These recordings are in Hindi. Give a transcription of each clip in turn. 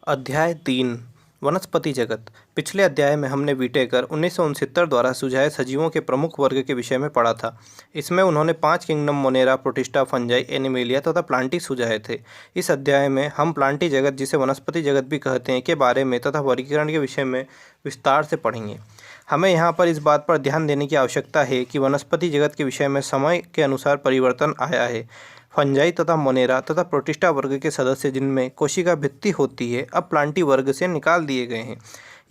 अध्याय 3 वनस्पति जगत। पिछले अध्याय में हमने विटेकर 1969 द्वारा सुझाए सजीवों के प्रमुख वर्ग के विषय में पढ़ा था। इसमें उन्होंने 5 kingdom Monera, protista, fungi, animalia तथा प्लांटी सुझाए थे। इस अध्याय में हम प्लांटी जगत, जिसे वनस्पति जगत भी कहते हैं, के बारे में तथा वर्गीकरण के विषय में विस्तार से पढ़ेंगे। हमें यहाँ पर इस बात पर ध्यान देने की आवश्यकता है कि वनस्पति जगत के विषय में समय के अनुसार परिवर्तन आया है। फंजाई तथा मोनेरा तथा प्रोटिस्टा वर्ग के सदस्य, जिनमें कोशिका भित्ति होती है, अब प्लांटी वर्ग से निकाल दिए गए हैं।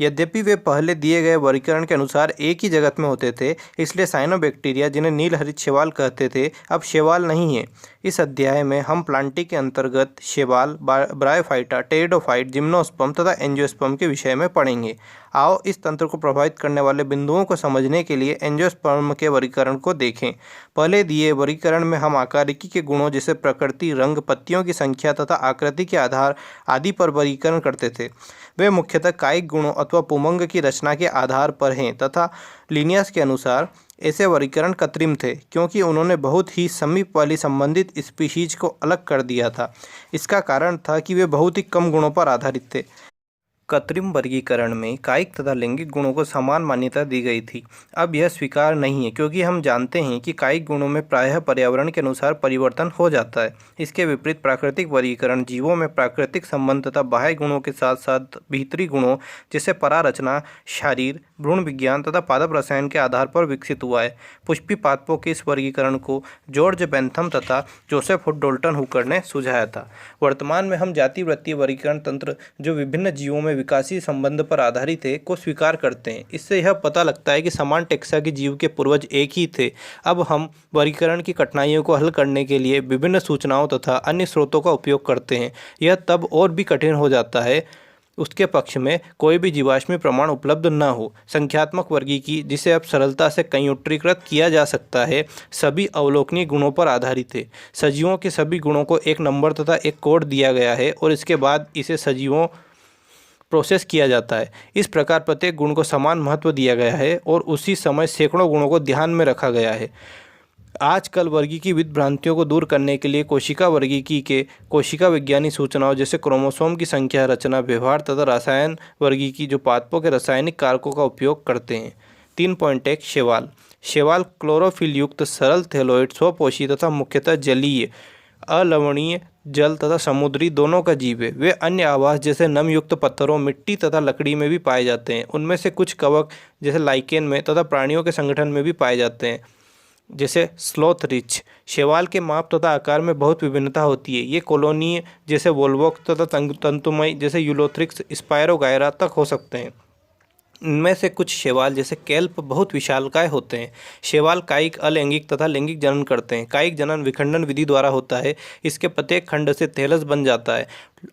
यद्यपि वे पहले दिए गए वर्गीकरण के अनुसार एक ही जगत में होते थे, इसलिए साइनोबैक्टीरिया, जिन्हें नीलहरित शैवाल कहते थे, अब शैवाल नहीं है। इस अध्याय में हम प्लांटी के अंतर्गत शैवाल, ब्रायोफाइटा, टेरिडोफाइट, जिम्नोस्पर्म तथा एंजियोस्पर्म के विषय में पढ़ेंगे। आओ इस तंत्र को प्रभावित करने वाले बिंदुओं को समझने के लिए एंजियोस्पर्म के वर्गीकरण को देखें। पहले दिए वर्गीकरण में हम आकारिकी के गुणों जैसे प्रकृति, रंग, पत्तियों की संख्या तथा आकृति के आधार आदि पर वर्गीकरण करते थे। वे मुख्यतः कायिक गुणों अथवा पुमंग की रचना के आधार पर हैं तथा लिनियस के अनुसार ऐसे वर्गीकरण कृत्रिम थे, क्योंकि उन्होंने बहुत ही समीप वाली संबंधित स्पीशीज को अलग कर दिया था। इसका कारण था कि वे बहुत ही कम गुणों पर आधारित थे। कृत्रिम वर्गीकरण में कायिक तथा लैंगिक गुणों को समान मान्यता दी गई थी। अब यह स्वीकार नहीं है, क्योंकि हम जानते हैं कि कायिक गुणों में प्रायः पर्यावरण के अनुसार परिवर्तन हो जाता है। इसके विपरीत प्राकृतिक वर्गीकरण जीवों में प्राकृतिक संबंध तथा बाह्य गुणों के साथ साथ भीतरी गुणों जैसे परारचना, शारीर, भ्रूण विज्ञान तथा पादप रसायन के आधार पर विकसित हुआ है। पुष्पी पादपों के इस वर्गीकरण को जॉर्ज बेंथम तथा जोसेफ डोल्टन हुकर ने सुझाया था। वर्तमान में हम जाति वृत्तीय वर्गीकरण तंत्र, जो विभिन्न जीवों में विकासीय संबंध पर आधारित है, को स्वीकार करते हैं। इससे यह पता लगता है कि समान टेक्सा के जीव के पूर्वज एक ही थे। अब हम वर्गीकरण की कठिनाइयों को हल करने के लिए विभिन्न सूचनाओं तथा अन्य स्रोतों का उपयोग करते हैं। यह तब और भी कठिन हो जाता है उसके पक्ष में कोई भी जीवाश्मी प्रमाण उपलब्ध न हो। संख्यात्मक वर्गीकी, जिसे अब सरलता से कम्प्यूटरीकृत किया जा सकता है, सभी अवलोकनीय गुणों पर आधारित है। सजीवों के सभी गुणों को एक नंबर तथा एक कोड दिया गया है और इसके बाद इसे सजीवों प्रोसेस किया जाता है। इस प्रकार प्रत्येक गुण को समान महत्व दिया गया है और उसी समय सैकड़ों गुणों को ध्यान में रखा गया है। आजकल वर्गीकी विद भ्रांतियों को दूर करने के लिए कोशिका वर्गीकी के कोशिका विज्ञानी सूचनाओं जैसे क्रोमोसोम की संख्या, रचना, व्यवहार तथा रसायन वर्गीकी, जो पादपों के रासायनिक कारकों का उपयोग करते हैं। 3.1 शैवाल। शैवाल क्लोरोफिल युक्त सरल थैलोइड, स्वपोषी तथा मुख्यतः जलीय, अलवणीय, जल तथा समुद्री दोनों का जीव है। वे अन्य आवास जैसे नमयुक्त पत्थरों, मिट्टी तथा लकड़ी में भी पाए जाते हैं। उनमें से कुछ कवक जैसे लाइकेन में तथा प्राणियों के संगठन में भी पाए जाते हैं, जैसे स्लोथ रिच। शैवाल के माप तथा आकार में बहुत विभिन्नता होती है। ये कॉलोनीय जैसे वोल्वोक्स तथा तंतुमय जैसे यूलोथ्रिक्स, स्पायरोगायरा तक हो सकते हैं। इनमें से कुछ शैवाल जैसे केल्प बहुत विशालकाय होते हैं। शैवाल कायिक, अलैंगिक तथा लैंगिक जनन करते हैं। कायिक जनन विखंडन विधि द्वारा होता है। इसके प्रत्येक खंड से थैलस बन जाता है।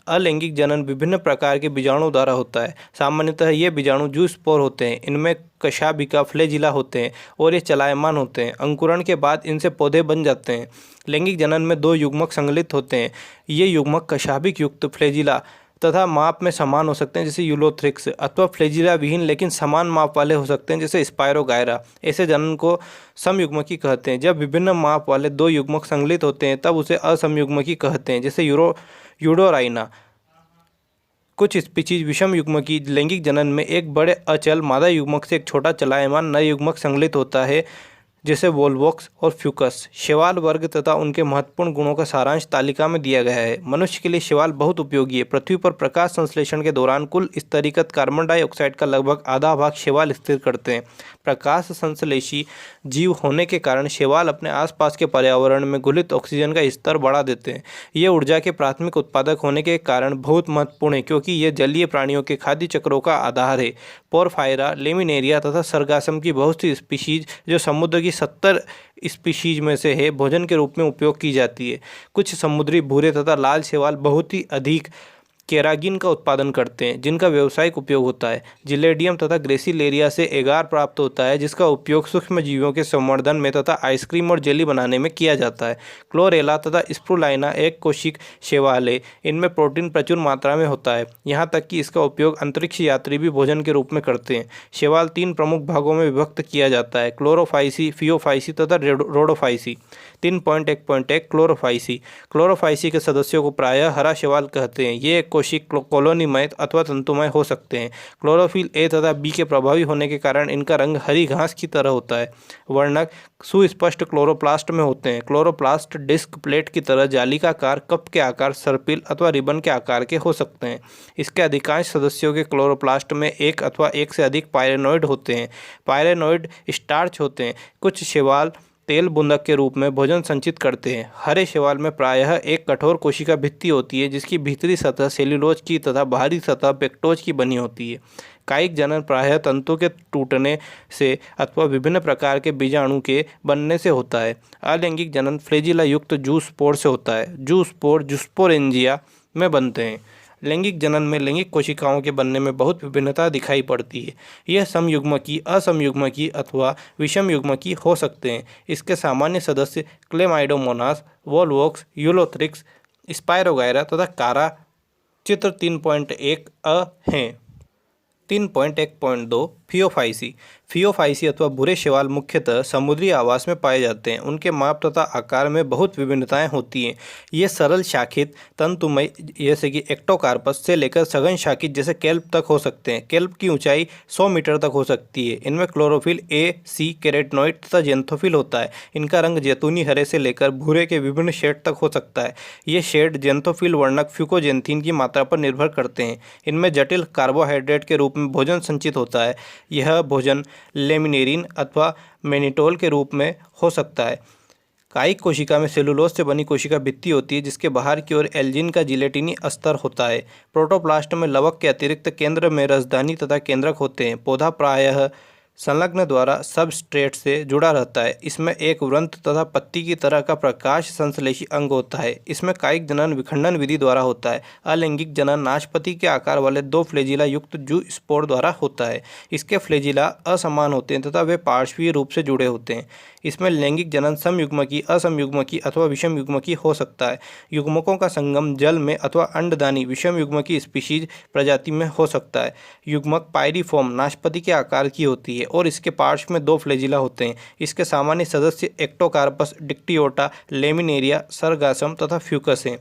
अलैंगिक जनन विभिन्न प्रकार के बीजाणु द्वारा होता है। सामान्यतः ये बीजाणु जूस्पोर होते हैं। इनमें कशाभिका, फ्लैजिला होते हैं और ये चलायमान होते हैं। अंकुरण के बाद इनसे पौधे बन जाते हैं। लैंगिक जनन में 2 युग्मक संकलित होते हैं। ये युग्मक कशाभिक युक्त फ्लैजिला तथा माप में समान हो सकते हैं, जैसे यूलोथ्रिक्स, अथवा फ्लैजिला विहीन लेकिन समान माप वाले हो सकते हैं, जैसे स्पायरोगायरा। ऐसे जनन को समयुग्मकी कहते हैं। जब विभिन्न माप वाले 2 युग्मक संकलित होते हैं तब उसे असमयुग्मकी कहते हैं, जैसे यूडोराइना। कुछ स्पीशीज विषम युग्मकी लैंगिक जनन में एक बड़े अचल मादा युग्मक से एक छोटा चलायमान नर युग्मक संकलित होता है, जैसे वोल्वोक्स और फ्यूकस। शैवाल वर्ग तथा उनके महत्वपूर्ण गुणों का सारांश तालिका में दिया गया है। मनुष्य के लिए शैवाल बहुत उपयोगी है। पृथ्वी पर प्रकाश संश्लेषण के दौरान कुल स्तरीकृत कार्बन डाइऑक्साइड का लगभग आधा भाग शैवाल स्थिर करते हैं। प्रकाश संश्लेषी जीव होने के कारण शैवाल अपने आसपास के पर्यावरण में घुलित ऑक्सीजन का स्तर बढ़ा देते हैं। ये ऊर्जा के प्राथमिक उत्पादक होने के कारण बहुत महत्वपूर्ण है, क्योंकि ये जलीय प्राणियों के खाद्य चक्रों का आधार है। पोरफायरा, लेमिनेरिया तथा सरगासम की बहुत सी स्पीशीज, जो समुद्र की 70 स्पीशीज में से है, भोजन के रूप में उपयोग की जाती है। कुछ समुद्री भूरे तथा लाल शैवाल बहुत ही अधिक केरागिन का उत्पादन करते हैं, जिनका व्यावसायिक उपयोग होता है। जिलेडियम तथा ग्रेसिलेरिया से एगार प्राप्त होता है, जिसका उपयोग सूक्ष्म जीवों के संवर्धन में तथा आइसक्रीम और जेली बनाने में किया जाता है। क्लोरेला तथा स्प्रुलाइना एक कोशिक शैवाल है। इनमें प्रोटीन प्रचुर मात्रा में होता है, यहाँ तक कि इसका उपयोग अंतरिक्ष यात्री भी भोजन के रूप में करते हैं। शैवाल 3 प्रमुख भागों में विभक्त किया जाता है, क्लोरोफाइसी, फियोफाइसी तथा रोडोफाइसी। 3.1.1 क्लोरोफाइसी। क्लोरोफाइसी के सदस्यों को प्रायः हरा शैवाल कहते हैं। ये एक कोशिक कॉलोनीमय अथवा तंतुमय हो सकते हैं। क्लोरोफिल ए तथा बी के प्रभावी होने के कारण इनका रंग हरी घास की तरह होता है। वर्णक सुस्पष्ट क्लोरोप्लास्ट में होते हैं। क्लोरोप्लास्ट डिस्क प्लेट की तरह जाली का आकार, कप के आकार, सर्पिल अथवा रिबन के आकार के हो सकते हैं। इसके अधिकांश सदस्यों के क्लोरोप्लास्ट में एक अथवा एक से अधिक पायरेनोइड होते हैं। पायरेनोइड स्टार्च होते हैं। कुछ शैवाल तेल बूंदक के रूप में भोजन संचित करते हैं। हरे शैवाल में प्रायः एक कठोर कोशिका भित्ति होती है जिसकी भीतरी सतह सेल्यूलोज की तथा बाहरी सतह पेक्टोज की बनी होती है। कायिक जनन प्रायः तंतु के टूटने से अथवा विभिन्न प्रकार के बीजाणु के बनने से होता है। अलैंगिक जनन फ्लैजिला युक्त जूस्पोर से होता है। जूस्पोर जूस्पोरेंजिया में बनते हैं। लैंगिक जनन में लैंगिक कोशिकाओं के बनने में बहुत विभिन्नता दिखाई पड़ती है। यह समयुग्मकी, असमयुग्मकी अथवा विषमयुग्मकी हो सकते हैं। इसके सामान्य सदस्य क्लेमाइडोमोनास, वोल्वोक्स, यूलोथ्रिक्स, स्पायरोगायरा तथा कारा। चित्र 3.1 अ हैं। 3.1.2 फियोफाइसी। फियोफाइसी अथवा भूरे शैवाल मुख्यतः समुद्री आवास में पाए जाते हैं। उनके माप तथा आकार में बहुत विभिन्नताएं होती हैं। ये सरल शाखित तंतुमय जैसे कि एक्टोकार्पस से लेकर सघन शाखित जैसे केल्प तक हो सकते हैं। केल्प की ऊंचाई 100 मीटर तक हो सकती है। इनमें क्लोरोफिल ए, सी, केराटिनॉइड तथा जेंथोफिल होता है। इनका रंग जैतूनी हरे से लेकर भूरे के विभिन्न शेड तक हो सकता है। ये शेड जेंथोफिल वर्णक फ्यूकोजेंथीन की मात्रा पर निर्भर करते हैं। इनमें जटिल कार्बोहाइड्रेट के रूप में भोजन संचित होता है। यह भोजन लेमिनेरिन अथवा मैनिटोल के रूप में हो सकता है। कायिक कोशिका में सेलुलोज से बनी कोशिका भित्ति होती है जिसके बाहर की ओर एल्जिन का जिलेटिनी अस्तर होता है। प्रोटोप्लास्ट में लवक के अतिरिक्त केंद्र में रसधानी तथा केंद्रक होते हैं। पौधा प्रायः संलग्न द्वारा सबस्ट्रेट से जुड़ा रहता है। इसमें एक वृंत तथा पत्ती की तरह का प्रकाश संश्लेषी अंग होता है। इसमें कायिक जनन विखंडन विधि द्वारा होता है। अलैंगिक जनन नाशपाती के आकार वाले 2 फ्लैजिला युक्त जू स्पोर द्वारा होता है। इसके फ्लैजिला असमान होते हैं तथा वे पार्श्वीय रूप से जुड़े होते हैं। इसमें लैंगिक जनन समयुग्मकी, असमयुग्मकी अथवा विषमयुग्मकी हो सकता है। युग्मकों का संगम जल में अथवा अंडदानी विषमयुग्मकी स्पीशीज प्रजाति में हो सकता है। युग्मक पायरिफॉर्म नाशपाती के आकार की होती है और इसके पार्श्व में 2 फ्लैजिला होते हैं। इसके सामान्य सदस्य एक्टोकार्पस, डिक्टियोटा, लेमिनेरिया, सरगासम तथा फ्यूकस हैं।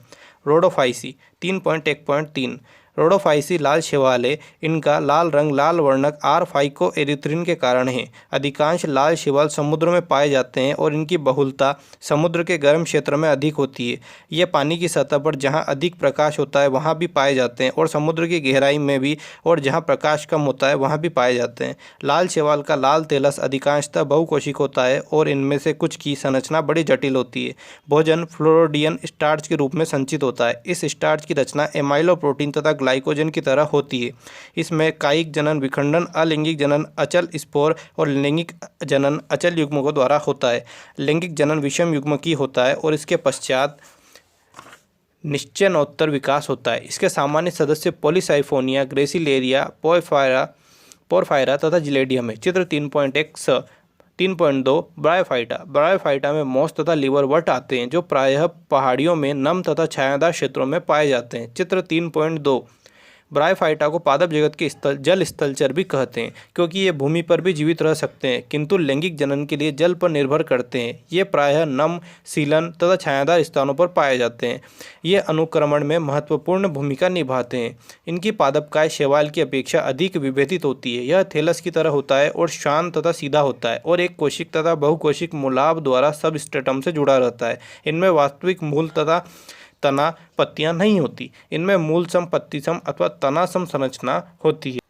रोडोफाइसी। 3.1.3 रोडोफाइसी लाल शैवाल है। इनका लाल रंग लाल वर्णक आर फाइकोएरिथ्रिन के कारण है। अधिकांश लाल शैवाल समुद्र में पाए जाते हैं और इनकी बहुलता समुद्र के गर्म क्षेत्र में अधिक होती है। ये पानी की सतह पर जहाँ अधिक प्रकाश होता है वहाँ भी पाए जाते हैं और समुद्र की गहराई में भी, और जहाँ प्रकाश कम होता है वहाँ भी पाए जाते हैं। लाल शैवाल का लाल तेलस अधिकांशतः बहुकोशिक होता है और इनमें से कुछ की संरचना बड़ी जटिल होती है। भोजन फ्लोरोडियन स्टार्च के रूप में संचित होता है। इस स्टार्च की रचना एमाइलोप्रोटीन तथा ग्लाइकोजन की तरह होती है। इसमें कायिक जनन विखंडन अलैंगिक जनन अचल स्पोर और लैंगिक जनन अचल युग्मकों द्वारा होता है। लैंगिक जनन विषम युग्मकी होता है और इसके पश्चात निश्चयनोत्तर विकास होता है। इसके सामान्य सदस्य पॉलीसाइफोनिया, ग्रेसिलेरिया, पोरफायरा तथा जिलेडियम है। चित्र 3.1 3.2 ब्रायोफाइटा। ब्रायोफाइटा में मोस तथा लिवरवर्ट आते हैं जो प्रायः पहाड़ियों में नम तथा छायादार क्षेत्रों में पाए जाते हैं। चित्र 3.2 ब्रायोफाइटा को पादप जगत के जल स्थलचर भी कहते हैं क्योंकि ये भूमि पर भी जीवित रह सकते हैं किंतु लैंगिक जनन के लिए जल पर निर्भर करते हैं। ये प्रायः नम, सीलन तथा छायादार स्थानों पर पाए जाते हैं। ये अनुक्रमण में महत्वपूर्ण भूमिका निभाते हैं। इनकी पादपकाय शैवाल की अपेक्षा अधिक विभेदित होती है। यह थैलस की तरह होता है और शांत तथा सीधा होता है और एक कोशिक तथा बहुकोशिक मूलाभ द्वारा सबस्ट्रेटम से जुड़ा रहता है। इनमें वास्तविक मूल तथा तना पत्तियां नहीं होती। इनमें मूल सम, पत्ती सम अथवा तना सम संरचना होती है।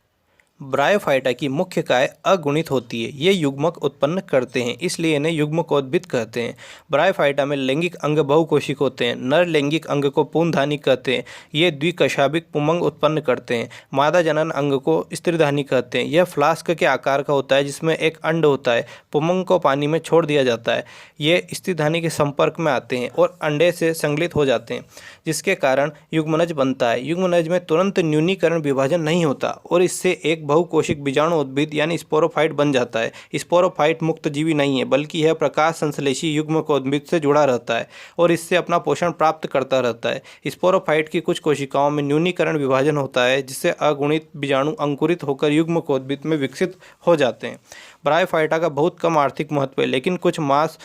ब्रायोफाइटा की मुख्य काय अगुणित होती है। ये युग्मक उत्पन्न करते हैं इसलिए इन्हें युग्मकोद्भिद कहते हैं। ब्रायोफाइटा में लैंगिक अंग बहुकोशिक होते हैं। नर लैंगिक अंग को पूर्णधानी कहते हैं। ये द्विकशाभिक पुमंग उत्पन्न करते हैं। मादा जनन अंग को स्त्रीधानी कहते हैं। यह फ्लास्क के आकार का होता है जिसमें एक अंड होता है। पुमंग को पानी में छोड़ दिया जाता है। ये स्त्रीधानी के संपर्क में आते हैं और अंडे से संगलित हो जाते हैं जिसके कारण युग्मनज बनता है। युग्मनज में तुरंत न्यूनीकरण विभाजन नहीं होता और इससे एक बहुकोशिक बीजाणु उद्भिद यानी स्पोरोफाइट बन जाता है। स्पोरोफाइट मुक्त जीवी नहीं है बल्कि यह प्रकाश संश्लेषी युग्मकोद्भिद से जुड़ा रहता है और इससे अपना पोषण प्राप्त करता रहता है। स्पोरोफाइट की कुछ कोशिकाओं में न्यूनीकरण विभाजन होता है जिससे अगुणित बीजाणु अंकुरित होकर युग्मकोद्भिद में विकसित हो जाते हैं। ब्रायोफाइटा का बहुत कम आर्थिक महत्व है लेकिन कुछ मांस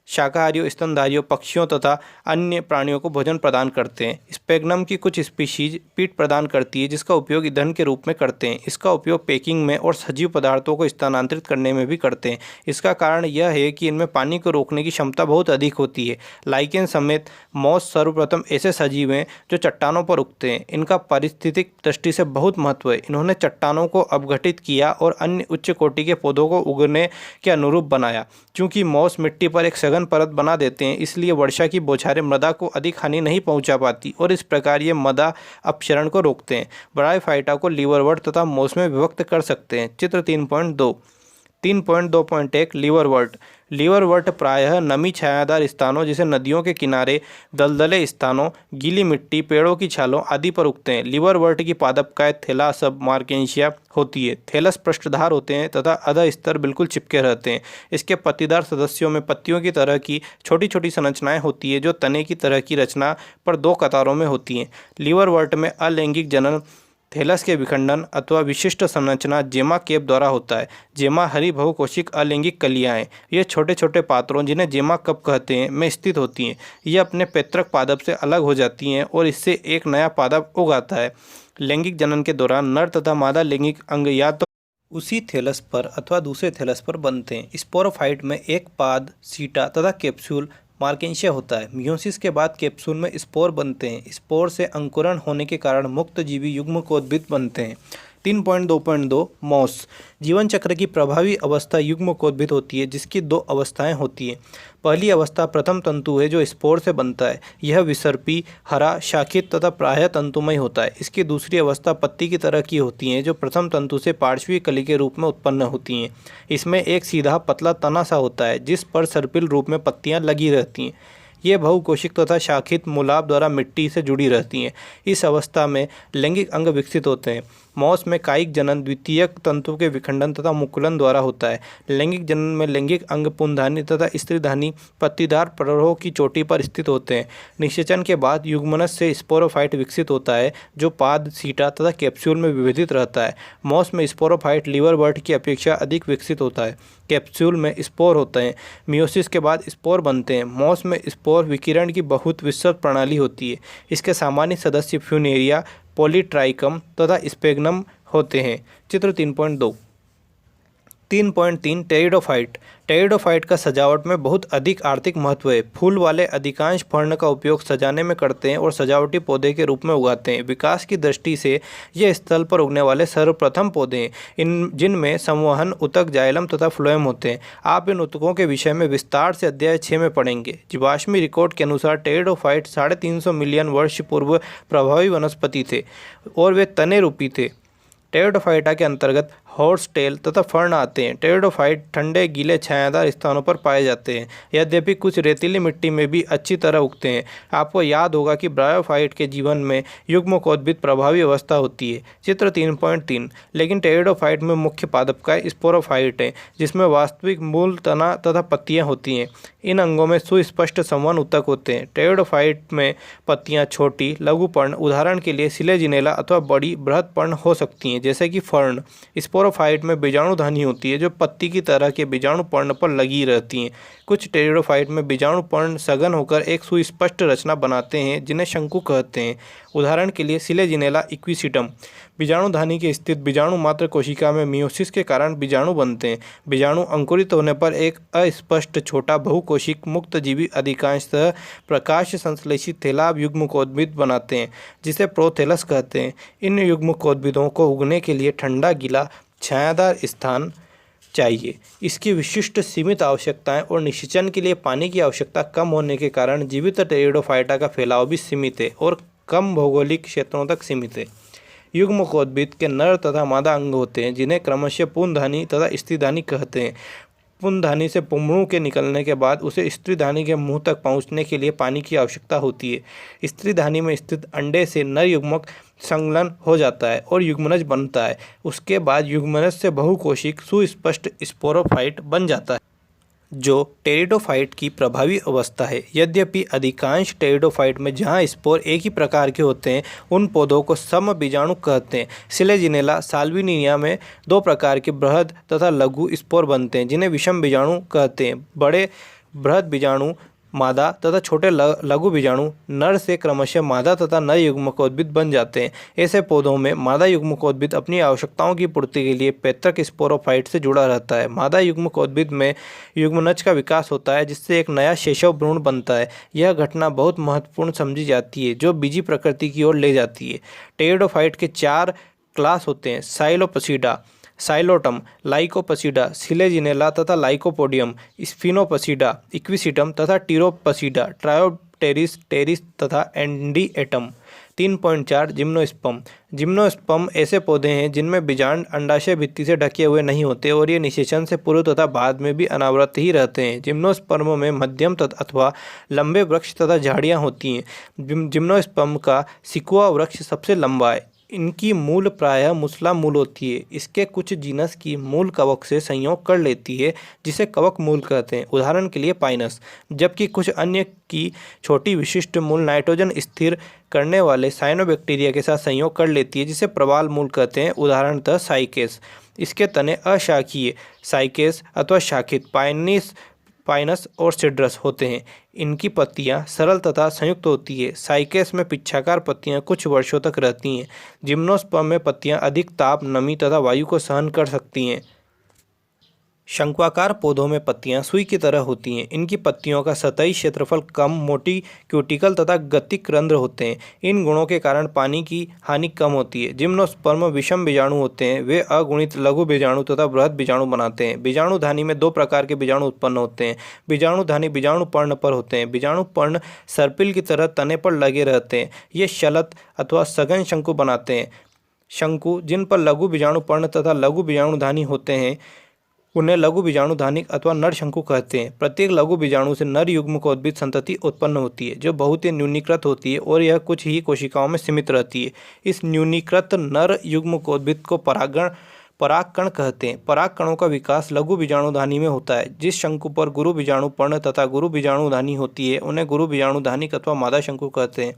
शाकाहारियों, स्तनधारियों, पक्षियों तथा अन्य प्राणियों को भोजन प्रदान करते हैं। स्पेगनम की कुछ स्पीशीज पीट प्रदान करती है जिसका उपयोग ईंधन के रूप में करते हैं। इसका उपयोग पैकिंग में और सजीव पदार्थों को स्थानांतरित करने में भी करते हैं। इसका कारण यह है कि इनमें पानी को रोकने की क्षमता बहुत अधिक होती है। लाइकेन समेत मॉस सर्वप्रथम ऐसे सजीव हैं जो चट्टानों पर उगते हैं। इनका पारिस्थितिक दृष्टि से बहुत महत्व है। इन्होंने चट्टानों को अपघटित किया और अन्य उच्च कोटि के पौधों को उगने के अनुरूप बनाया। चूंकि मॉस मिट्टी पर एक सघन परत बना देते हैं, इसलिए वर्षा की बौछारें मृदा को अधिक हानि नहीं पहुंचा पाती और इस प्रकार ये मृदा अपक्षरण को रोकते हैं। ब्रायोफाइटा को लीवरवर्ट तथा मॉस में विभक्त कर सकते हैं। चित्र 3.2.1 लीवरवर्ट। लीवरवर्ट प्रायः नमी छायादार स्थानों जैसे नदियों के किनारे, दलदले स्थानों, गीली मिट्टी, पेड़ों की छालों आदि पर उगते हैं। लीवरवर्ट की पादपकाय थैला सब मार्केंशिया होती है। थैलस पृष्ठधार होते हैं तथा अधः स्तर बिल्कुल चिपके रहते हैं। इसके पत्तीदार सदस्यों में पत्तियों की तरह की छोटी छोटी संरचनाएं होती है जो तने की तरह की रचना पर दो कतारों में होती हैं। लीवरवर्ट में अलैंगिक जनन थैलस के विखंडन अथवा विशिष्ट संरचना जेमा केप द्वारा होता है। जेमा हरी बहुकोशिक अलैंगिक कलियाँ हैं। ये छोटे छोटे पात्रों, जिन्हें जेमा कप कहते हैं, में स्थित होती हैं। ये अपने पैतृक पादप से अलग हो जाती हैं और इससे एक नया पादप उगाता है। लैंगिक जनन के दौरान नर तथा मादा लैंगिक अंग या तो उसी थैलस पर अथवा दूसरे थैलस पर बनते हैं। स्पोरोफाइट में एक पाद, सीटा तथा कैप्सूल मार्केंशिया होता है। मियोसिस के बाद कैप्सूल में स्पोर बनते हैं। स्पोर से अंकुरण होने के कारण मुक्त जीवी युग्मकोद्भिद बनते हैं। 3.2.2 मॉस। जीवन चक्र की प्रभावी अवस्था युग्मकोद्भिद होती है जिसकी दो अवस्थाएं होती हैं। पहली अवस्था प्रथम तंतु है जो स्पोर से बनता है। यह विसर्पी, हरा, शाखित तथा प्रायः तंतुमय होता है। इसकी दूसरी अवस्था पत्ती की तरह की होती हैं जो प्रथम तंतु से पार्श्वी कली के रूप में उत्पन्न होती हैं। इसमें एक सीधा पतला तना सा होता है जिस पर सर्पिल रूप में पत्तियां लगी रहती हैं। ये बहुकोशिक तथा शाखित मूलाभ द्वारा मिट्टी से जुड़ी रहती हैं। इस अवस्था में लैंगिक अंग विकसित होते हैं। मॉस में कायिक जनन द्वितीयक तंतु के विखंडन तथा मुकुलन द्वारा होता है। लैंगिक जनन में लैंगिक अंग पुंधानी तथा स्त्रीधानी पत्तीदार प्ररोह की चोटी पर स्थित होते हैं। निषेचन के बाद युग्मनज से स्पोरोफाइट विकसित होता है जो पाद, सीटा तथा कैप्सूल में विभेदित रहता है। मॉस में स्पोरोफाइट लीवरवर्ट की अपेक्षा अधिक विकसित होता है। कैप्सूल में स्पोर होते हैं। मियोसिस के बाद स्पोर बनते हैं। मॉस में स्पोर विकिरण की बहुत विस्तृत प्रणाली होती है। इसके सामान्य सदस्य फ्यूनेरिया, पॉलीट्राइकम तथा स्पेगनम होते हैं। चित्र 3.2। 3.3 टेरिडोफाइट। टेरिडोफाइट का सजावट में बहुत अधिक आर्थिक महत्व है। फूल वाले अधिकांश फर्ण का उपयोग सजाने में करते हैं और सजावटी पौधे के रूप में उगाते हैं। विकास की दृष्टि से ये स्थल पर उगने वाले सर्वप्रथम पौधे हैं जिनमें संवहन, उतक, जाइलम तथा फ्लोएम होते हैं। आप इन उतकों के विषय में विस्तार से अध्याय 6 में पढ़ेंगे। जीवाश्मी रिकॉर्ड के अनुसार टेरिडोफाइट 350 मिलियन वर्ष पूर्व प्रभावी वनस्पति थे और वे तने रूपी थे। टेरिडोफाइटा के अंतर्गत हॉर्स टेल तथा फर्न आते हैं। टेरिडोफाइट ठंडे, गीले, छायादार स्थानों पर पाए जाते हैं। यद्यपि कुछ रेतीली मिट्टी में भी अच्छी तरह उगते हैं। आपको याद होगा कि ब्रायोफाइट के जीवन में युग्मकोद्भिद प्रभावी अवस्था होती है। चित्र 3.3। लेकिन टेरिडोफाइट में मुख्य पादपकाय स्पोरोफाइट है जिसमें वास्तविक मूल, तना तथा पत्तियां होती हैं। इन अंगों में सुस्पष्ट संवहन ऊतक होते हैं। टेरिडोफाइट में पत्तियां छोटी, लघुपर्ण, उदाहरण के लिए सिलेजिनेला अथवा बड़ी बृहत्पर्ण हो सकती हैं जैसे कि फर्न। स्पोरोफाइट में बीजाणुधानी होती है जो पत्ती की तरह के बीजाणुपर्ण पर लगी रहती हैं। कुछ टेरिडोफाइट में बीजाणुपर्ण सघन होकर एक सुस्पष्ट रचना बनाते हैं जिन्हें शंकु कहते हैं। उदाहरण के लिए सिलेजिनेला इक्विसिटम। बीजाणुधानी के स्थित बीजाणु मात्र कोशिका में मियोसिस के कारण बीजाणु बनते हैं। बीजाणु अंकुरित होने पर एक अस्पष्ट छोटा बहुकोशिक मुक्तजीवी अधिकांशतः प्रकाश संश्लेषित थैलाभ युग्मकोद्भिद बनाते हैं जिसे प्रोथैलस कहते हैं। इन युग्मकोद्भिदों को उगने के लिए ठंडा, गीला, छायादार स्थान चाहिए। इसकी विशिष्ट सीमित आवश्यकताएं और निषेचन के लिए पानी की आवश्यकता कम होने के कारण जीवित टेरिडोफाइटा का फैलाव भी सीमित है और कम भौगोलिक क्षेत्रों तक सीमित है। युग्मकोद्भिद के नर तथा मादा अंग होते हैं जिन्हें क्रमशः पुंधानी तथा स्त्रीधानी कहते हैं। पुंधानी से पुंबड़ों के निकलने के बाद उसे स्त्रीधानी के मुंह तक पहुंचने के लिए पानी की आवश्यकता होती है। स्त्रीधानी में स्थित अंडे से नर युग्मक संलग्न हो जाता है और युग्मनज बनता है। उसके बाद युग्मनज से बहुकोशिक सुस्पष्ट स्पोरोफाइट बन जाता है जो टेरिडोफाइट की प्रभावी अवस्था है। यद्यपि अधिकांश टेरिडोफाइट में जहां स्पोर एक ही प्रकार के होते हैं उन पौधों को समबीजाणु कहते हैं। सिलेजिनेला साल्विनिया में दो प्रकार के बृहद तथा लघु स्पोर बनते हैं जिन्हें विषम बीजाणु कहते हैं। बड़े बृहद बीजाणु मादा तथा छोटे लघु बीजाणु नर से क्रमशः मादा तथा नर युग्मकोद्भिद बन जाते हैं। ऐसे पौधों में मादा युग्मकोद्भिद अपनी आवश्यकताओं की पूर्ति के लिए पैतृक स्पोरोफाइट से जुड़ा रहता है। मादा युग्मकोद्भिद में युग्मनज का विकास होता है, जिससे एक नया शेषव भ्रूण बनता है। यह घटना बहुत महत्वपूर्ण समझी जाती है, जो बीजी प्रकृति की ओर ले जाती है। टेरिडोफाइट के 4 क्लास होते हैं: साइलोपसीडा, साइलोटम, लाइकोपसीडा, सिलेजिनेला तथा लाइकोपोडियम, स्फिनोपसीडा, इक्विसिटम तथा टीरोपसीडा, ट्रायोप्टेरिस, टेरिस तथा एंडीएटम। 3.4 जिम्नोस्पर्म। जिम्नोस्पर्म ऐसे पौधे हैं जिनमें बीजांड अंडाशय भित्ति से ढके हुए नहीं होते और ये निषेचन से पूर्व तथा बाद में भी अनावृत ही रहते हैं। जिम्नोस्पर्म में मध्यम अथवा लंबे वृक्ष तथा झाड़ियाँ होती हैं। जिम्नोस्पर्म का सिकुआ वृक्ष सबसे लंबा है। इनकी मूल प्रायः मुसला मूल होती है। इसके कुछ जीनस की मूल कवक से संयोग कर लेती है, जिसे कवक मूल कहते हैं, उदाहरण के लिए पाइनस। जबकि कुछ अन्य की छोटी विशिष्ट मूल नाइट्रोजन स्थिर करने वाले साइनोबैक्टीरिया के साथ संयोग कर लेती है, जिसे प्रवाल मूल कहते हैं, उदाहरणतः साइकेस। इसके तने अशाखीय साइकेस अथवा शाखित पाइनस और सिड्रस होते हैं। इनकी पत्तियां सरल तथा संयुक्त होती है। साइकेस में पिच्छाकार पत्तियां कुछ वर्षों तक रहती हैं। जिम्नोस्पर्म में पत्तियां अधिक ताप, नमी तथा वायु को सहन कर सकती हैं। शंक्वाकार पौधों में पत्तियां सुई की तरह होती हैं। इनकी पत्तियों का सतही क्षेत्रफल कम, मोटी क्यूटिकल तथा गतिक रंध्र होते हैं। इन गुणों के कारण पानी की हानि कम होती है। जिम्नोस्पर्म विषम बीजाणु होते हैं। वे अगुणित लघु बीजाणु तथा बृहद बीजाणु बनाते हैं। बीजाणुधानी में 2 प्रकार के बीजाणु उत्पन्न होते हैं। बीजाणुधानी बीजाणु पर्ण पर होते हैं। बीजाणु पर्ण सर्पिल की तरह तने पर लगे रहते हैं। ये शलत अथवा सघन शंकु बनाते हैं। शंकु जिन पर लघु बीजाणु पर्ण तथा लघु बीजाणुधानी होते हैं, उन्हें लघु बीजाणुधानिक अथवा नर शंकु कहते हैं। प्रत्येक लघु बीजाणु से नर युग्मकोद्भिद संतति उत्पन्न होती है, जो बहुत ही न्यूनीकृत होती है और यह कुछ ही कोशिकाओं में सीमित रहती है। इस न्यूनीकृत नर युग्मकोद्भिद को परागकण कहते हैं। परागकणों का विकास लघु बीजाणुधानी में होता है। जिस शंकु पर गुरु बीजाणु पर्ण तथा गुरु बीजाणुधानी होती है, उन्हें गुरु बीजाणुधानिक अथवा मादा शंकु कहते हैं।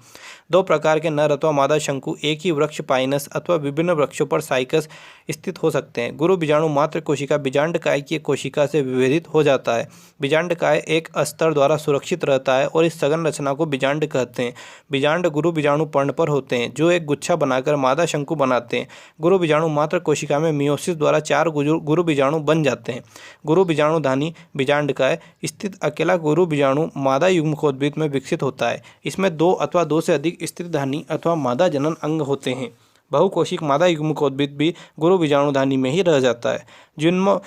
2 प्रकार के नर अथवा मादा शंकु एक ही वृक्ष पाइनस अथवा विभिन्न वृक्षों पर साइकस स्थित हो सकते हैं। गुरु बीजाणु मात्र कोशिका बीजांडकाय की कोशिका से विभेदित हो जाता है। बीजांडकाय एक अस्तर द्वारा सुरक्षित रहता है और इस सघन रचना को बीजांड कहते हैं। बीजांड गुरु बीजाणु पर्ण पर होते हैं, जो एक गुच्छा बनाकर मादा शंकु बनाते हैं। गुरु बीजाणु मात्र कोशिका में मियोसिस द्वारा 4 गुरु बीजाणु बन जाते हैं। गुरु बीजाणुधानी बीजांडकाय स्थित अकेला गुरु बीजाणु मादा युग्मकोद्भिद में विकसित होता है। इसमें 2 अथवा 2 से अधिक स्त्रीधानी अथवा मादा जनन अंग होते हैं। बहुकोशिक मादा युग्मकोद्भिद भी गुरु बीजाणुधानी में ही रह जाता है।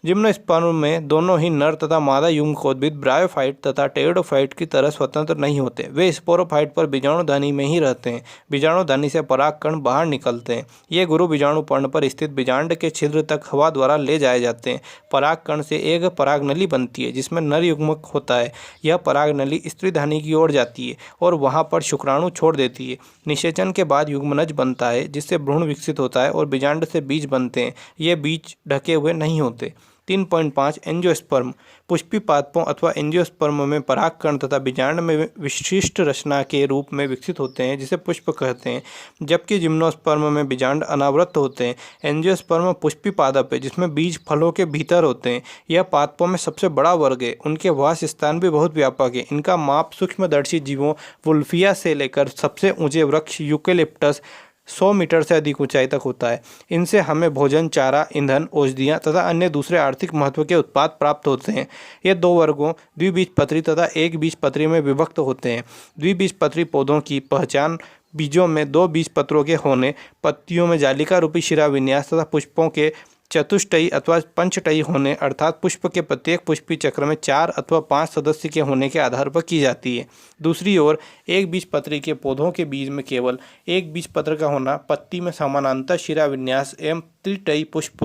जिम्नोस्पर्म में दोनों ही नर तथा मादा युग्मकोद्भिद ब्रायोफाइट तथा टेरिडोफाइट की तरह स्वतंत्र नहीं होते। वे स्पोरोफाइट पर बीजाणुधानी में ही रहते हैं। बीजाणुधानी से परागकण बाहर निकलते हैं। ये गुरु बीजाणु पर्ण पर स्थित बीजांड के छिद्र तक हवा द्वारा ले जाए जाते हैं। परागकण से एक परागनली बनती है, जिसमें नर युग्मक होता है। यह परागनली स्त्रीधानी की ओर जाती है और वहाँ पर शुक्राणु छोड़ देती है। निषेचन के बाद युग्मनज बनता है, जिससे भ्रूण विकसित होता है और बीजांड से बीज बनते हैं। ये बीज ढके हुए नहीं होते। 3.5 एंजियोस्पर्म। पुष्पी पादपों अथवा एंजियोस्पर्म में परागकण तथा बीजांड में विशिष्ट रचना के रूप में विकसित होते हैं, जिसे पुष्प कहते हैं। जबकि जिम्नोस्पर्म में बीजांड अनावृत होते हैं। एंजियोस्पर्म पुष्पी पादप है, जिसमें बीज फलों के भीतर होते हैं। यह पादपों में सबसे बड़ा वर्ग है। उनके वास स्थान भी बहुत व्यापक है। इनका माप सूक्ष्मदर्शी जीवों वुल्फिया से लेकर सबसे ऊंचे वृक्ष यूकेलिप्टस 100 मीटर से अधिक ऊंचाई तक होता है। इनसे हमें भोजन, चारा, ईंधन, औषधियाँ तथा अन्य दूसरे आर्थिक महत्व के उत्पाद प्राप्त होते हैं। ये 2 वर्गों द्विबीजपत्री तथा एक बीजपत्री में विभक्त होते हैं। द्विबीजपत्री पौधों की पहचान बीजों में 2 बीजपत्रों के होने, पत्तियों में जालिका रूपी शिराविन्यास तथा पुष्पों के चतुष्टयी अथवा पंचटयी होने, अर्थात पुष्प के प्रत्येक पुष्पी चक्र में 4 अथवा 5 सदस्य के होने के आधार पर की जाती है। दूसरी ओर एक बीजपत्री के पौधों के बीज में केवल एक बीजपत्र का होना, पत्ती में समानांतर शिराविन्यास एवं त्रिटयी पुष्प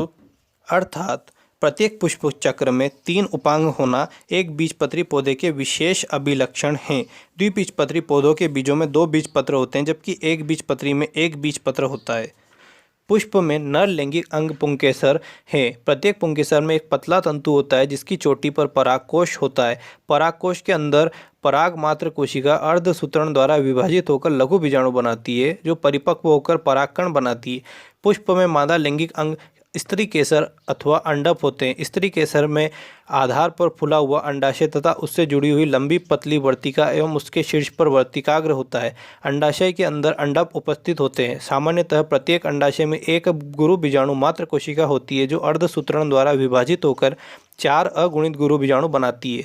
अर्थात प्रत्येक पुष्प चक्र में 3 उपांग होना एक बीजपत्री पौधे के विशेष अभिलक्षण हैं। द्विबीजपत्री पौधों के बीजों में 2 बीजपत्र होते हैं, जबकि एक बीजपत्री में एक बीजपत्र होता है। पुष्प में नर लैंगिक अंग पुंकेसर है। प्रत्येक पुंकेसर में एक पतला तंतु होता है, जिसकी चोटी पर परागकोश होता है। परागकोश के अंदर पराग मात्र कोशिका अर्धसूत्रण द्वारा विभाजित होकर लघु बीजाणु बनाती है, जो परिपक्व होकर परागकण बनाती है। पुष्प में मादा लैंगिक अंग स्त्री केसर अथवा अंडप होते हैं। स्त्री केसर में आधार पर फूला हुआ अंडाशय तथा उससे जुड़ी हुई लंबी पतली वर्तिका एवं उसके शीर्ष पर वर्तिकाग्र होता है। अंडाशय के अंदर अंडप उपस्थित होते हैं। सामान्यतः प्रत्येक अंडाशय में एक गुरु बीजाणु मात्र कोशिका होती है जो अर्धसूत्रण द्वारा विभाजित होकर 4 अगुणित गुरु बीजाणु बनाती है,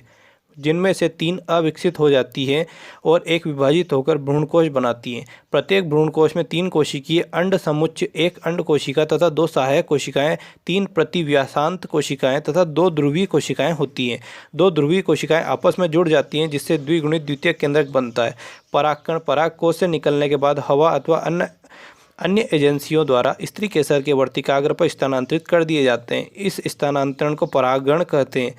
जिनमें से 3 अविकसित हो जाती है और एक विभाजित होकर भ्रूणकोश बनाती है। प्रत्येक भ्रूणकोश में 3 कोशिकीय अंड समुच्चय, 1 अंड कोशिका तथा 2 सहायक कोशिकाएं, 3 प्रतिव्यासांत कोशिकाएं तथा 2 ध्रुवीय कोशिकाएं होती हैं। 2 ध्रुवीय कोशिकाएं आपस में जुड़ जाती हैं जिससे द्विगुणित द्वितीयक केंद्रक बनता है। परागकण परागकोश से निकलने के बाद हवा अथवा अन्य एजेंसियों द्वारा स्त्री केसर के वर्तिकाग्र पर स्थानांतरित कर दिए जाते हैं। इस स्थानांतरण को परागण कहते हैं।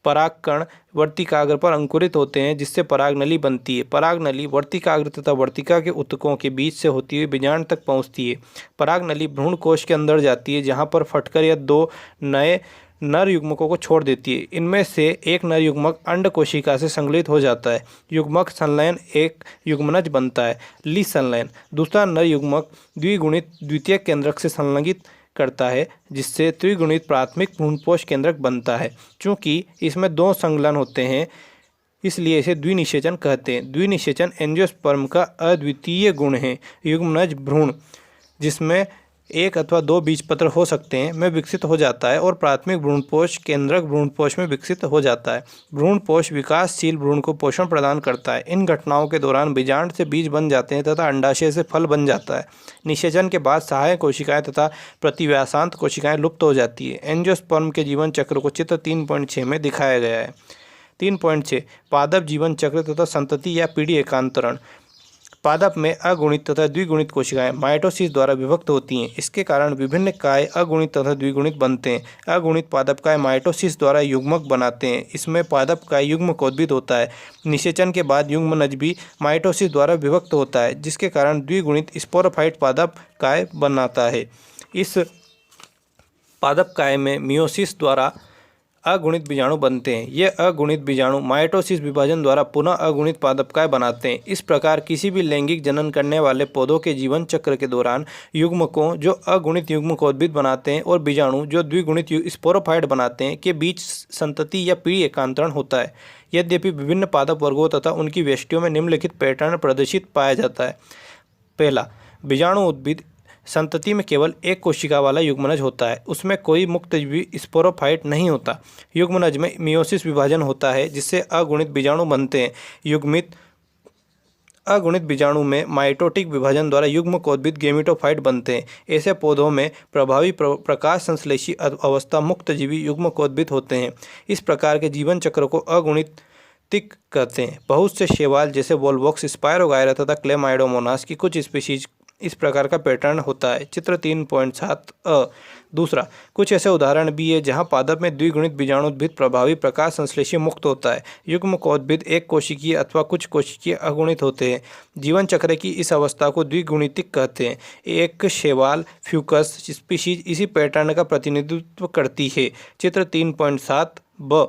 परागकण वर्तिकाग्र पर अंकुरित होते हैं जिससे परागनली बनती है। परागनली वर्तिकाग्र तथा वर्तिका के ऊतकों के बीच से होती हुई बीजांड तक पहुंचती है। परागनली भ्रूणकोश के अंदर जाती है जहां पर फटकर या 2 नए नर युग्मकों को छोड़ देती है। इनमें से एक नर युग्मक अंड कोशिका से संलयित हो जाता है। युग्मक संलयन एक युग्मनज बनता है, ली संलयन। दूसरा नर युग्मक द्विगुणित द्वितीयक केंद्रक से संलगित करता है जिससे त्रिगुणित प्राथमिक भ्रूणपोष केंद्रक बनता है। चूंकि इसमें 2 संलयन होते हैं इसलिए इसे द्विनिषेचन कहते हैं। द्विनिषेचन एंजियोस्पर्म का अद्वितीय गुण है। युग्मनज भ्रूण जिसमें 1 अथवा 2 बीजपत्र हो सकते हैं में विकसित हो जाता है और प्राथमिक भ्रूणपोष केंद्रक भ्रूणपोष में विकसित हो जाता है। भ्रूणपोष विकासशील भ्रूण को पोषण प्रदान करता है। इन घटनाओं के दौरान बीजांड से बीज बन जाते हैं तथा अंडाशय से फल बन जाता है। निषेचन के बाद सहायक कोशिकाएं तथा प्रतिव्यासांत कोशिकाएं लुप्त हो जाती है। एंजियोस्पर्म के जीवन चक्र को चित्र 3.6 में दिखाया गया है। 3.6 पादप जीवन चक्र तथा संतति या पीढ़ी एकांतरण। पादप में अगुणित तथा द्विगुणित कोशिकाएं माइटोसिस द्वारा विभक्त होती हैं। इसके कारण विभिन्न काय अगुणित तथा द्विगुणित बनते हैं। अगुणित पादप काय माइटोसिस द्वारा युग्मक बनाते हैं। इसमें पादप काय युग्मकोद्भिद होता है। निषेचन के बाद युग्मनज भी माइटोसिस द्वारा विभक्त होता है जिसके कारण द्विगुणित स्पोरोफाइट पादप काय बनाता है। इस पादप काय में मियोसिस द्वारा अगुणित बीजाणु बनते हैं। ये अगुणित बीजाणु माइटोसिस विभाजन द्वारा पुनः अगुणित पादपकाय बनाते हैं। इस प्रकार किसी भी लैंगिक जनन करने वाले पौधों के जीवन चक्र के दौरान युग्मकों जो अगुणित युग्मकोद्भिद बनाते हैं और बीजाणु जो द्विगुणित स्पोरोफाइट बनाते हैं के बीच संतति या पीढ़ी एकांतरण होता है। यद्यपि विभिन्न पादप वर्गों तथा उनकी व्यष्टियों में निम्नलिखित पैटर्न प्रदर्शित पाया जाता है। पहला, बीजाणु उद्भिद संतति में केवल 1 कोशिका वाला युग्मनज होता है। उसमें कोई मुक्तजीवी स्पोरोफाइट नहीं होता। युग्मनज में मियोसिस विभाजन होता है जिससे अगुणित बीजाणु बनते हैं। अगुणित बीजाणु में माइटोटिक विभाजन द्वारा युग्मकोद्भिद गेमिटोफाइट बनते हैं। ऐसे पौधों में प्रभावी प्रकाश संश्लेषी अवस्था मुक्तजीवी युग्मकोद्भिद होते हैं। इस प्रकार के जीवन चक्र को अगुणितिक कहते हैं। बहुत से शैवाल जैसे वोल्वोक्स, स्पायरोगायरा तथा क्लेमाइडोमोनास की कुछ स्पीशीज इस प्रकार का पैटर्न होता है। चित्र 3.7 दूसरा, कुछ ऐसे उदाहरण भी है जहां पादप में द्विगुणित बीजाणुद्भिद प्रभावी प्रकाश संश्लेषी मुक्त होता है। युग्मकोद्भिद 1 कोशिकीय अथवा कुछ कोशिकीय अगुणित होते हैं। जीवन चक्र की इस अवस्था को द्विगुणितिक कहते हैं। एक शैवाल फ्यूकस स्पीशीज इसी पैटर्न का प्रतिनिधित्व करती है। चित्र 3.7 ब।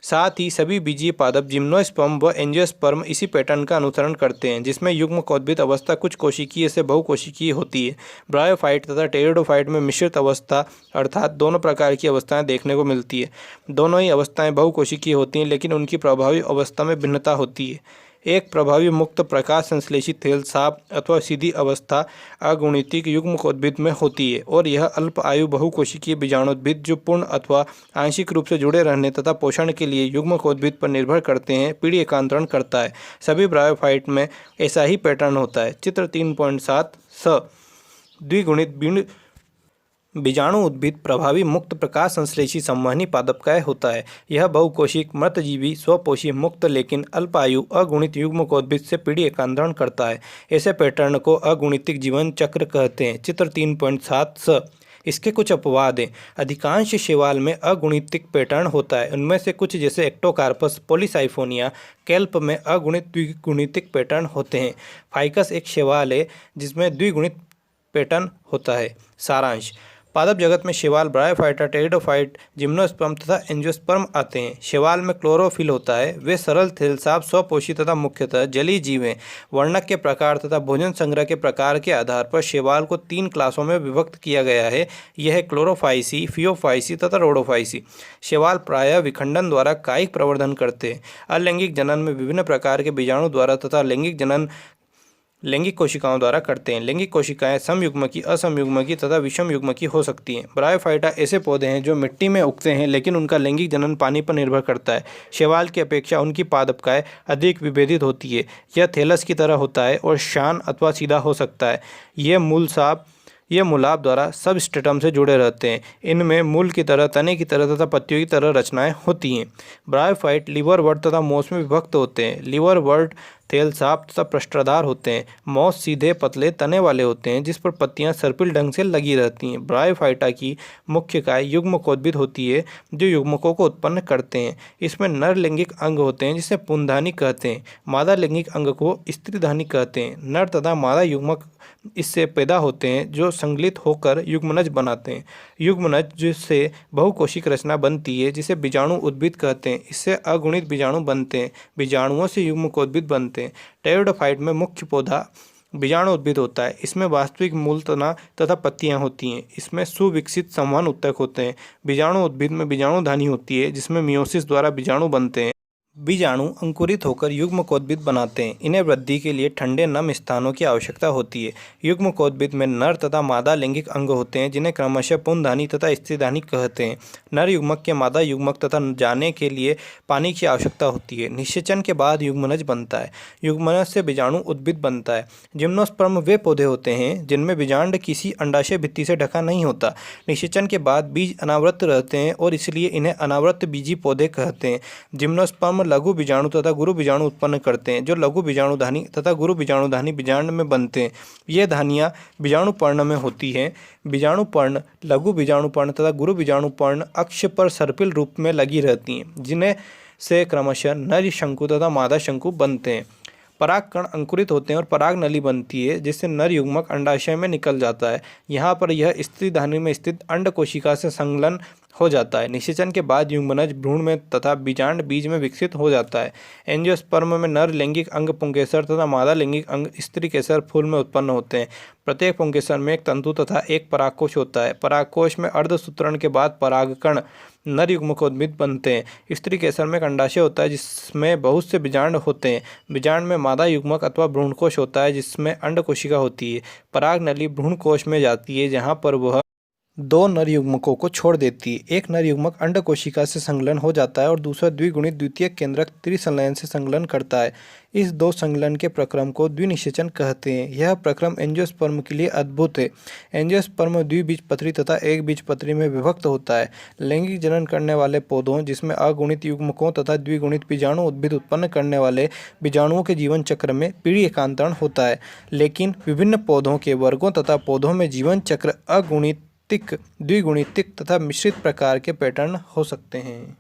साथ ही सभी बीजीय पादप जिम्नोस्पर्म व एंजियोस्पर्म इसी पैटर्न का अनुसरण करते हैं जिसमें युग्मकोद्भिद अवस्था कुछ कोशिकीय से बहुकोशिकीय होती है। ब्रायोफाइट तथा टेरिडोफाइट में मिश्रित अवस्था अर्थात दोनों प्रकार की अवस्थाएं देखने को मिलती है। दोनों ही अवस्थाएं बहुकोशिकीय होती हैं लेकिन उनकी प्रभावी अवस्था में भिन्नता होती है। एक प्रभावी मुक्त प्रकाश संश्लेषित थैल साफ अथवा सीधी अवस्था अगुणितिक युग्मकोद्भिद में होती है और यह अल्प आयु बहुकोशिकीय बीजाणुद्भिद जो पूर्ण अथवा आंशिक रूप से जुड़े रहने तथा पोषण के लिए युग्मकोद्भिद पर निर्भर करते हैं पीढ़ी एकांतरण करता है। सभी ब्रायोफाइट में ऐसा ही पैटर्न होता है। चित्र 3.7 स। द्विगुणित बीजाणु उद्भिद प्रभावी मुक्त प्रकाश संश्लेषी संवहनी पादपकाय होता है। यह बहुकोशिक मृतजीवी स्वपोषी मुक्त लेकिन अल्पायु अगुणित युग्मकोद्भिद से पीढ़ी एकांतरण करता है। ऐसे पैटर्न को अगुणितिक जीवन चक्र कहते हैं। चित्र 3.7 स। इसके कुछ अपवाद हैं। अधिकांश शैवाल में अगुणितिक पैटर्न होता है। उनमें से कुछ जैसे एक्टोकार्पस, पॉलीसाइफोनिया, केल्प में अगुणित द्विगुणितिक पैटर्न होते हैं। फाइकस एक शैवाल है जिसमें द्विगुणित पैटर्न होता है। सारांश, पादप जगत में शैवाल, ब्रायोफाइटा, टेरिडोफाइट, जिम्नोस्पर्म तथा एंजियोस्पर्म आते हैं। शैवाल में क्लोरोफिल होता है। वे सरल, थिलसाप, स्वपोषी तथा मुख्यतः जलीय जीव हैं। वर्णक के प्रकार तथा भोजन संग्रह के प्रकार के आधार पर शैवाल को 3 क्लासों में विभक्त किया गया है। यह क्लोरोफाइसी, फियोफाइसी तथा रोडोफाइसी। शैवाल प्रायः विखंडन द्वारा कायिक प्रवर्धन करते हैं। अलैंगिक जनन में विभिन्न प्रकार के बीजाणु द्वारा तथा लैंगिक जनन लैंगिक कोशिकाओं द्वारा करते हैं। लैंगिक कोशिकाएं समयुग्मकी, असमयुग्मकी तथा विषमयुग्मकी हो सकती हैं। ब्रायोफाइटा ऐसे पौधे हैं जो मिट्टी में उगते हैं, लेकिन उनका लैंगिक जनन पानी पर निर्भर करता है। शैवाल की अपेक्षा उनकी पादपकाय अधिक विभेदित होती है। यह थैलस की तरह होता है और शान अथवा सीधा हो सकता है। ये मूलाप द्वारा सबस्ट्रेटम से जुड़े रहते हैं। इनमें मूल की तरह, तने की तरह तथा पत्तियों की तरह रचनाएं होती हैं। ब्रायोफाइट लीवरवर्ट तथा मोस में विभक्त होते हैं। लीवरवर्ट थैलसाप तथा पृष्ठधार होते हैं। मोस सीधे पतले तने वाले होते हैं जिस पर पत्तियां सर्पिल ढंग से लगी रहती हैं। ब्रायोफाइटा की मुख्य काय युग्मकोद्भिद होती है जो युग्मकों को उत्पन्न करते हैं। इसमें नर लैंगिक अंग होते हैं जिसे पुंधानी कहते हैं। मादा लैंगिक अंग को स्त्रीधानी कहते हैं। नर तथा मादा युग्मक इससे पैदा होते हैं जो संगलित होकर युग्मनज बनाते हैं। युग्मनज जिससे बहुकोशिक रचना बनती है जिसे बीजाणु उद्भिद कहते हैं। इससे अगुणित बीजाणु बनते हैं। बीजाणुओं से युग्मकोद्भिद बनते हैं। टेरिडोफाइट में मुख्य पौधा बीजाणु उद्भिद होता है। इसमें वास्तविक मूल तना तथा पत्तियां होती हैं। इसमें सुविकसित संवहन ऊतक होते हैं। बीजाणु उद्भिद में बीजाणुधानी होती है जिसमें मियोसिस द्वारा बीजाणु बनते हैं। बीजाणु अंकुरित होकर युग्मकोद्भिद बनाते हैं। इन्हें वृद्धि के लिए ठंडे नम स्थानों की आवश्यकता होती है। युग्मकोद्भिद में नर तथा मादा लैंगिक अंग होते हैं जिन्हें क्रमशः पुंधानी तथा स्त्रीधानी कहते हैं। नर युग्मक के मादा युग्मक तथा जाने के लिए पानी की आवश्यकता होती है। निषेचन के बाद युग्मनज बनता है। युग्मनज से बीजाणु उद्भिद बनता है। जिम्नोस्पर्म वे पौधे होते हैं जिनमें बीजांड किसी अंडाशय भित्ति से ढका नहीं होता। निषेचन के बाद बीज अनावृत रहते हैं और इसलिए इन्हें अनावृत बीजी पौधे कहते हैं। जिम्नोस्पर्म लघु बीजाणु तथा गुरु बीजाणु उत्पन्न करते हैं जो लघु बीजाणुधानी तथा गुरु बीजाणुधानी बीजांड में बनते हैं। ये धानियाँ बीजाणुपर्ण में होती हैं। बीजाणुपर्ण, लघु बीजाणुपर्ण तथा गुरु बीजाणुपर्ण अक्ष पर सर्पिल रूप में लगी रहती हैं जिन्हें से क्रमशः नर शंकु तथा मादा शंकु बनते हैं। परागकण अंकुरित होते हैं और पराग नली बनती है जिससे नर युग्मक अंडाशय में निकल जाता है। यहाँ पर यह स्त्रीधानी में स्थित अंड कोशिका से संलग्न हो जाता है। निषेचन के बाद युग्मनज भ्रूण में तथा बीजांड बीज में विकसित हो जाता है। एंजियोस्पर्म में नर लैंगिक अंग पुंकेसर तथा मादा लैंगिक अंग स्त्री केसर फूल में उत्पन्न होते हैं। प्रत्येक पुंकेसर में एक तंतु तथा एक परागकोश होता है। परागकोश में अर्धसूत्रण के बाद परागकण नर युग्मकोद्भिद बनते हैं। स्त्री केसर में एक अंडाशय होता है जिसमें बहुत से बीजांड होते हैं। बीजांड में मादा युग्मक अथवा भ्रूणकोश होता है जिसमें अंड कोशिका होती है। पराग नली भ्रूणकोश में जाती है जहाँ पर वह 2 नर युग्मकों को छोड़ देती है। एक नर युग्मक अंड कोशिका से संलग्न हो जाता है और दूसरा द्विगुणित द्वितीयक केंद्रक त्रिसंलयन से संलग्न करता है। इस 2 संलयन के प्रक्रम को द्विनिषेचन कहते हैं। यह प्रक्रम एंजियोस्पर्म के लिए अद्भुत है। एंजियोस्पर्म द्विबीजपत्री तथा एक बीजपत्री में विभक्त होता है। लैंगिक जनन करने वाले पौधों जिसमें अगुणित युग्मकों तथा द्विगुणित बीजाणु उद्भिद उत्पन्न करने वाले बीजाणुओं के जीवन चक्र में पीढ़ी एकांतरण होता है। लेकिन विभिन्न पौधों के वर्गों तथा पौधों में जीवन चक्र अगुणित, द्विगुणितिक तथा मिश्रित प्रकार के पैटर्न हो सकते हैं।